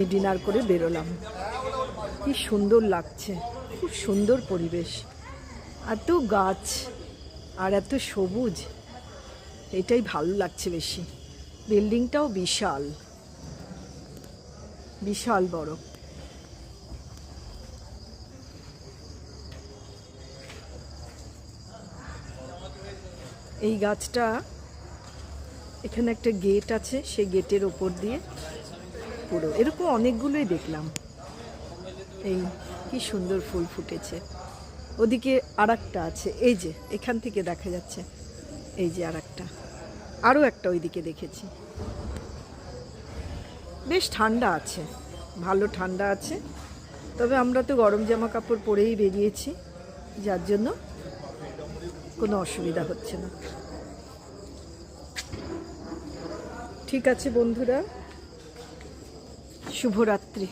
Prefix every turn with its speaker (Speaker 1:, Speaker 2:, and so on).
Speaker 1: Dinner করে বেরোলাম। কি সুন্দর লাগছে, খুব সুন্দর পরিবেশ, এত গাছ আর এত সবুজ, এটাই ভালো লাগছে বেশি। বিল্ডিংটাও বিশাল বিশাল বড়। এই গাছটা, এখানে একটা গেট আছে, সেই গেটের ওপর দিয়ে পুরো এরকম অনেকগুলোই দেখলাম। এই কি সুন্দর ফুল ফুটেছে। ওদিকে আরেকটা আছে, এই যে এখান থেকে দেখা যাচ্ছে, এই যে আরেকটা, আরও একটা ওইদিকে দেখেছি। বেশ ঠান্ডা আছে, ভালো ঠান্ডা আছে। তবে আমরা তো গরম জামা কাপড় পরেই বেরিয়েছি, যার জন্য কোনো অসুবিধা হচ্ছে না। ঠিক আছে বন্ধুরা, শুভরাত্রি।